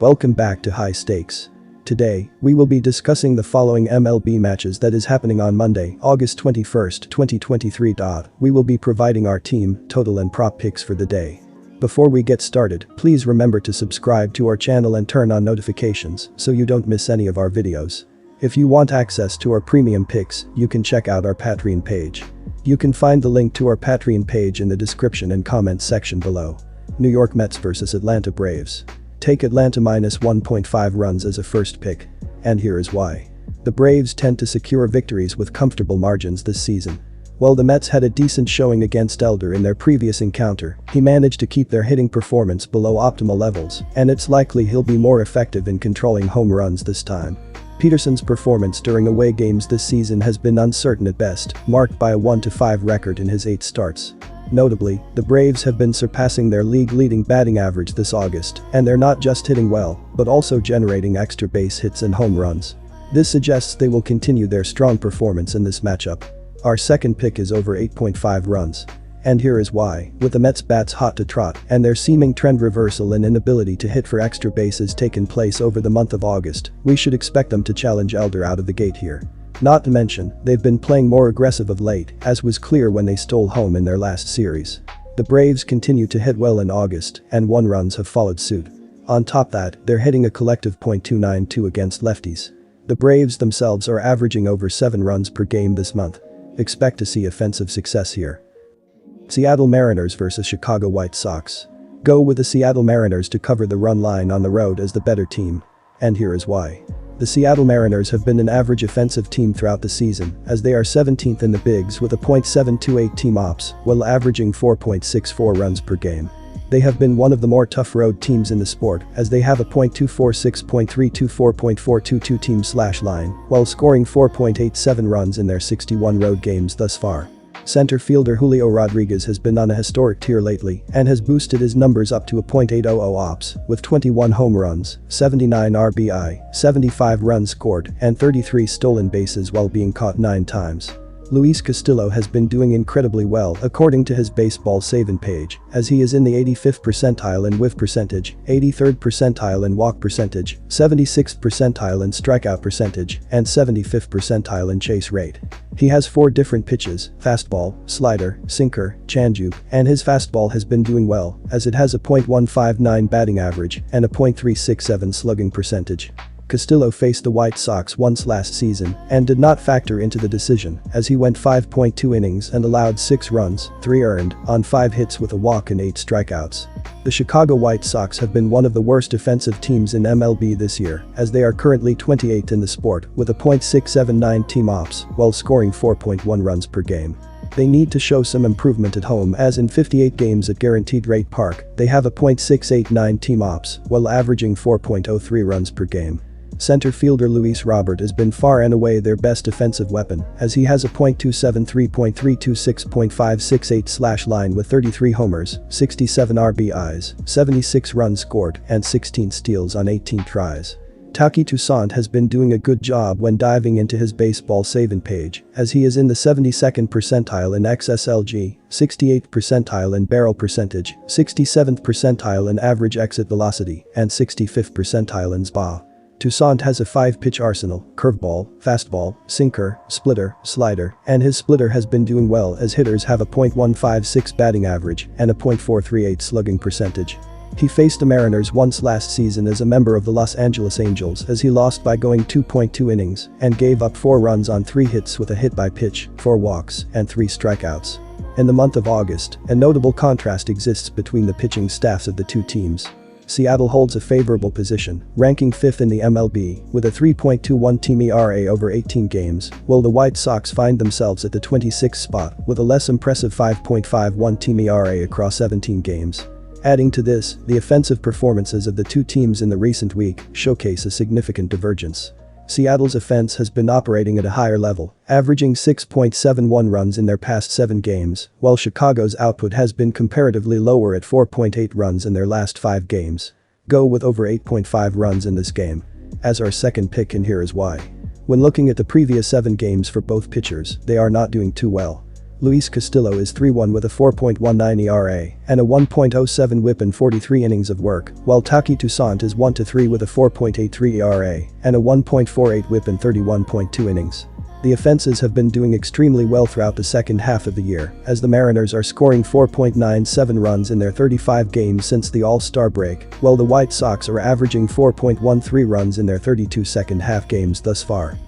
Welcome back to High Stakes. Today, we will be discussing the following MLB matches that is happening on Monday, August 21st, 2023. We will be providing our team, total and prop picks for the day. Before we get started, please remember to subscribe to our channel and turn on notifications so you don't miss any of our videos. If you want access to our premium picks, you can check out our Patreon page. You can find the link to our Patreon page in the description and comments section below. New York Mets vs Atlanta Braves. Take Atlanta minus 1.5 runs as a first pick. And here is why. The Braves tend to secure victories with comfortable margins this season. While the Mets had a decent showing against Elder in their previous encounter, he managed to keep their hitting performance below optimal levels, and it's likely he'll be more effective in controlling home runs this time. Peterson's performance during away games this season has been uncertain at best, marked by a 1-5 record in his 8 starts. Notably, the Braves have been surpassing their league-leading batting average this August, and they're not just hitting well, but also generating extra base hits and home runs. This suggests they will continue their strong performance in this matchup. Our second pick is over 8.5 runs. And here is why. With the Mets' bats hot to trot and their seeming trend reversal and inability to hit for extra bases taken place over the month of August, we should expect them to challenge Elder out of the gate here. Not to mention, they've been playing more aggressive of late, as was clear when they stole home in their last series. The Braves continue to hit well in August, and 1 runs have followed suit. On top that, they're hitting a collective .292 against lefties. The Braves themselves are averaging over 7 runs per game this month. Expect to see offensive success here. Seattle Mariners vs Chicago White Sox. Go with the Seattle Mariners to cover the run line on the road as the better team. And here is why. The Seattle Mariners have been an average offensive team throughout the season, as they are 17th in the bigs with a .728 team ops, while averaging 4.64 runs per game. They have been one of the more tough road teams in the sport, as they have a .246, .324, .422 team slash line, while scoring 4.87 runs in their 61 road games thus far. Center fielder Julio Rodriguez has been on a historic tear lately and has boosted his numbers up to a .800 ops, with 21 home runs, 79 RBI, 75 runs scored, and 33 stolen bases while being caught 9 times. Luis Castillo has been doing incredibly well according to his baseball saving page, as he is in the 85th percentile in whiff percentage, 83rd percentile in walk percentage, 76th percentile in strikeout percentage, and 75th percentile in chase rate. He has 4 different pitches: fastball, slider, sinker, changeup, and his fastball has been doing well, as it has a .159 batting average and a .367 slugging percentage. Castillo faced the White Sox once last season and did not factor into the decision, as he went 5.2 innings and allowed 6 runs, 3 earned, on 5 hits with a walk and 8 strikeouts. The Chicago White Sox have been one of the worst offensive teams in MLB this year, as they are currently 28th in the sport with a .679 team ops, while scoring 4.1 runs per game. They need to show some improvement at home, as in 58 games at Guaranteed Rate Park, they have a .689 team ops, while averaging 4.03 runs per game. Center fielder Luis Robert has been far and away their best offensive weapon, as he has a .273, .326, .568 slash line with 33 homers, 67 RBIs, 76 runs scored, and 16 steals on 18 tries. Taiki Toussaint has been doing a good job when diving into his baseball saving page, as he is in the 72nd percentile in XSLG, 68th percentile in barrel percentage, 67th percentile in average exit velocity, and 65th percentile in SBA. Toussaint has a 5-pitch arsenal: curveball, fastball, sinker, splitter, slider, and his splitter has been doing well, as hitters have a .156 batting average and a .438 slugging percentage. He faced the Mariners once last season as a member of the Los Angeles Angels, as he lost by going 2.2 innings and gave up 4 runs on 3 hits with a hit by pitch, 4 walks, and 3 strikeouts. In the month of August, a notable contrast exists between the pitching staffs of the 2 teams. Seattle holds a favorable position, ranking 5th in the MLB, with a 3.21 team ERA over 18 games, while the White Sox find themselves at the 26th spot with a less impressive 5.51 team ERA across 17 games. Adding to this, the offensive performances of the 2 teams in the recent week showcase a significant divergence. Seattle's offense has been operating at a higher level, averaging 6.71 runs in their past 7 games, while Chicago's output has been comparatively lower at 4.8 runs in their last 5 games. Go with over 8.5 runs in this game. As our second pick, and here is why. When looking at the previous 7 games for both pitchers, they are not doing too well. Luis Castillo is 3-1 with a 4.19 ERA and a 1.07 WHIP in 43 innings of work, while Taki Toussaint is 1-3 with a 4.83 ERA and a 1.48 WHIP in 31.2 innings. The offenses have been doing extremely well throughout the second half of the year, as the Mariners are scoring 4.97 runs in their 35 games since the All-Star break, while the White Sox are averaging 4.13 runs in their 32 second-half games thus far.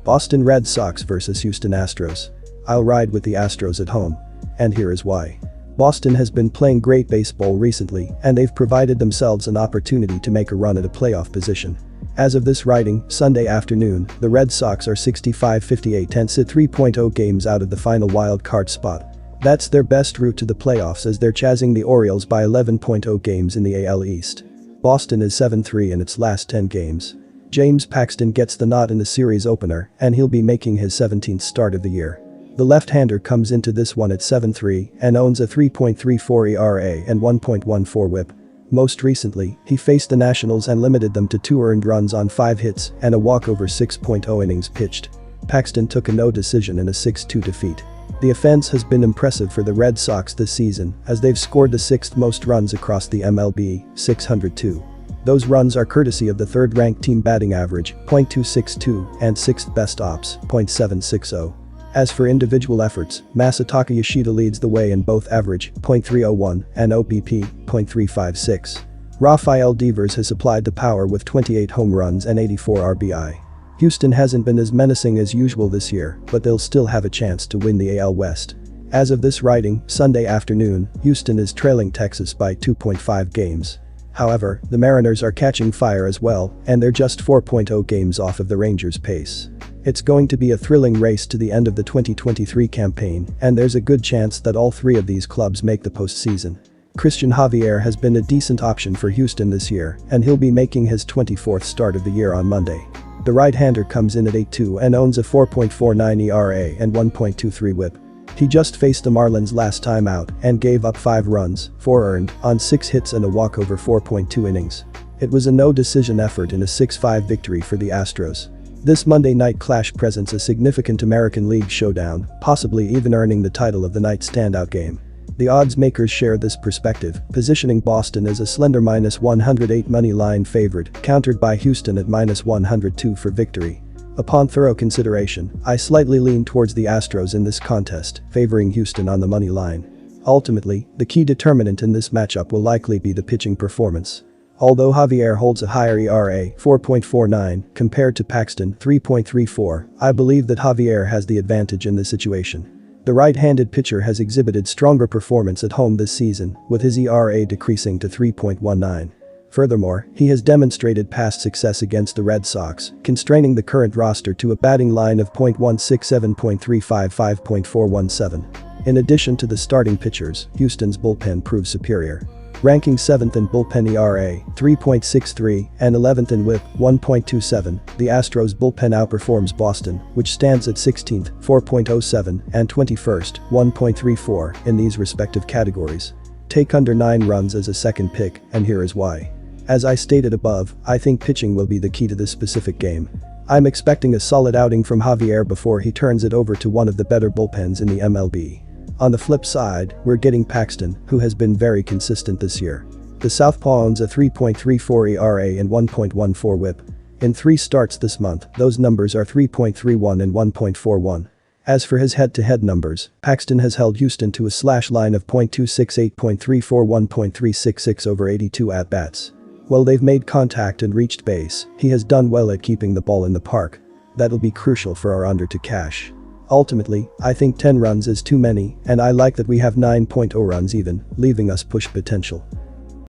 Boston Red Sox vs Houston Astros. I'll ride with the Astros at home. And here is why. Boston has been playing great baseball recently, and they've provided themselves an opportunity to make a run at a playoff position. As of this writing, Sunday afternoon, the Red Sox are 65-58 and sit 3.0 games out of the final wild card spot. That's their best route to the playoffs, as they're chasing the Orioles by 11.0 games in the AL East. Boston is 7-3 in its last 10 games. James Paxton gets the nod in the series opener, and he'll be making his 17th start of the year. The left-hander comes into this one at 7-3 and owns a 3.34 ERA and 1.14 WHIP. Most recently, he faced the Nationals and limited them to 2 earned runs on 5 hits and a walk over 6.0 innings pitched. Paxton took a no decision in a 6-2 defeat. The offense has been impressive for the Red Sox this season, as they've scored the 6th most runs across the MLB, 602. Those runs are courtesy of the third-ranked team batting average, .262, and 6th best ops, .760. As for individual efforts, Masataka Yoshida leads the way in both average, .301, and OBP, .356. Rafael Devers has supplied the power with 28 home runs and 84 RBI. Houston hasn't been as menacing as usual this year, but they'll still have a chance to win the AL West. As of this writing, Sunday afternoon, Houston is trailing Texas by 2.5 games. However, the Mariners are catching fire as well, and they're just 4.0 games off of the Rangers' pace. It's going to be a thrilling race to the end of the 2023 campaign, and there's a good chance that all 3 of these clubs make the postseason. Christian Javier has been a decent option for Houston this year, and he'll be making his 24th start of the year on Monday. The right-hander comes in at 8-2 and owns a 4.49 ERA and 1.23 WHIP. He just faced the Marlins last time out and gave up 5 runs, 4 earned, on 6 hits and a walk over 4.2 innings. It was a no-decision effort in a 6-5 victory for the Astros. This Monday night clash presents a significant American League showdown, possibly even earning the title of the night standout game. The odds makers share this perspective, positioning Boston as a slender -108 money line favorite, countered by Houston at -102 for victory. Upon thorough consideration, I slightly lean towards the Astros in this contest, favoring Houston on the money line. Ultimately, the key determinant in this matchup will likely be the pitching performance. Although Javier holds a higher ERA, 4.49, compared to Paxton, 3.34, I believe that Javier has the advantage in this situation. The right-handed pitcher has exhibited stronger performance at home this season, with his ERA decreasing to 3.19. Furthermore, he has demonstrated past success against the Red Sox, constraining the current roster to a batting line of .167, .355, .417. In addition to the starting pitchers, Houston's bullpen proves superior. Ranking 7th in bullpen ERA, 3.63, and 11th in WHIP, 1.27, the Astros bullpen outperforms Boston, which stands at 16th, 4.07, and 21st, 1.34, in these respective categories. Take under 9 runs as a second pick, and here is why. As I stated above, I think pitching will be the key to this specific game. I'm expecting a solid outing from Javier before he turns it over to one of the better bullpens in the MLB. On the flip side, we're getting Paxton, who has been very consistent this year. The southpaw owns a 3.34 ERA and 1.14 WHIP. In 3 starts this month, those numbers are 3.31 and 1.41. As for his head-to-head numbers, Paxton has held Houston to a slash line of .268, .341, .366 over 82 at-bats. While they've made contact and reached base, he has done well at keeping the ball in the park. That'll be crucial for our under to cash. Ultimately, I think 10 runs is too many, and I like that we have 9.0 runs even, leaving us push potential.